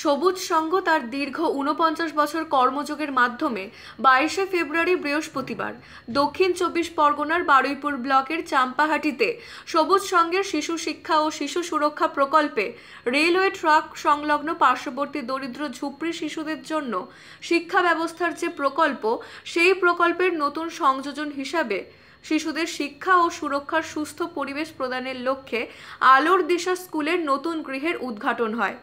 সবুজ সংঘ তার দীর্ঘ ৪৯ বছর কর্মযোগের মাধ্যমে ২২শে ফেব্রুয়ারি বৃহস্পতিবার দক্ষিণ ২৪ পরগনার বারুইপুর ব্লকের চাম্পাহাটিতে সবুজ সংঘের শিশু শিক্ষা ও শিশু সুরক্ষা প্রকল্পে রেলওয়ে ট্র্যাক সংলগ্ন পার্শ্ববর্তী দরিদ্র ঝুপড়ি শিশুদের জন্য শিক্ষা ব্যবস্থার যে প্রকল্প, সেই প্রকল্পের নতুন সংযোজন হিসাবে শিশুদের শিক্ষা ও সুরক্ষার সুস্থ পরিবেশ প্রদানের লক্ষ্যে আলোর দিশা স্কুলের নতুন গৃহের উদ্ঘাটন হয়।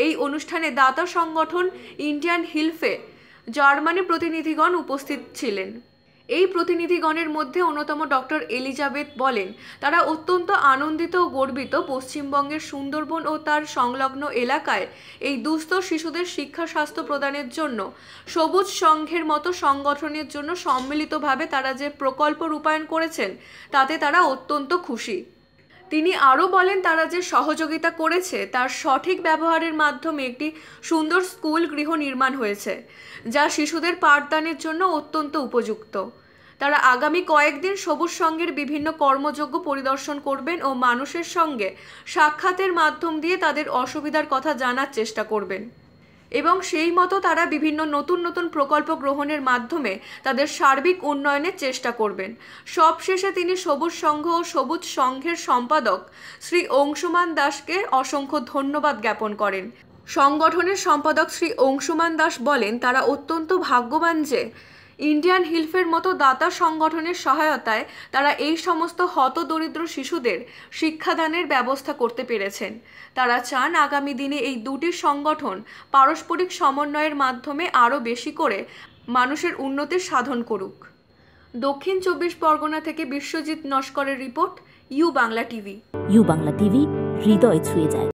এই অনুষ্ঠানে দাতা সংগঠন ইন্ডিয়ান হিলফে জার্মানি প্রতিনিধিগণ উপস্থিত ছিলেন। এই প্রতিনিধিগণের মধ্যে অন্যতম ডক্টর এলিজাবেথ বলেন, তারা অত্যন্ত আনন্দিত ও গর্বিত পশ্চিমবঙ্গের সুন্দরবন ও তার সংলগ্ন এলাকায় এই দুস্থ শিশুদের শিক্ষা স্বাস্থ্য প্রদানের জন্য সবুজ সংঘের মতো সংগঠনের জন্য সম্মিলিতভাবে তারা যে প্রকল্প রূপায়ণ করেছেন তাতে তারা অত্যন্ত খুশি। তিনি আরও বলেন, তারা যে সহযোগিতা করেছে তার সঠিক ব্যবহারের মাধ্যমে একটি সুন্দর স্কুল গৃহ নির্মাণ হয়েছে, যা শিশুদের পাঠদানের জন্য অত্যন্ত উপযুক্ত। তারা আগামী কয়েকদিন সবুজ সংঘের বিভিন্ন কর্মযজ্ঞ পরিদর্শন করবেন ও মানুষের সঙ্গে সাক্ষাতের মাধ্যম দিয়ে তাদের অসুবিধার কথা জানার চেষ্টা করবেন এবং সেই মতো তারা বিভিন্ন নতুন নতুন প্রকল্প গ্রহণের মাধ্যমে তাদের সার্বিক উন্নয়নের চেষ্টা করবেন। সবশেষে তিনি সবুজ সংঘ ও সবুজ সংঘের সম্পাদক শ্রী অংশুমান দাসকে অসংখ্য ধন্যবাদ জ্ঞাপন করেন। সংগঠনের সম্পাদক শ্রী অংশুমান দাস বলেন, তারা অত্যন্ত ভাগ্যবান যে ইন্ডিয়ান হিলফের মতো দাতা সংগঠনের সহায়তায় তারা এই সমস্ত হতদরিদ্র শিশুদের শিক্ষাদানের ব্যবস্থা করতে পেরেছেন। তারা চান আগামী দিনে এই দুটি সংগঠন পারস্পরিক সমন্বয়ের মাধ্যমে আরও বেশি করে মানুষের উন্নতির সাধন করুক। দক্ষিণ ২৪ পরগনা থেকে বিশ্বজিৎ নস্করের রিপোর্ট, U Bangla TV. U Bangla TV, হৃদয় ছুঁয়ে যায়।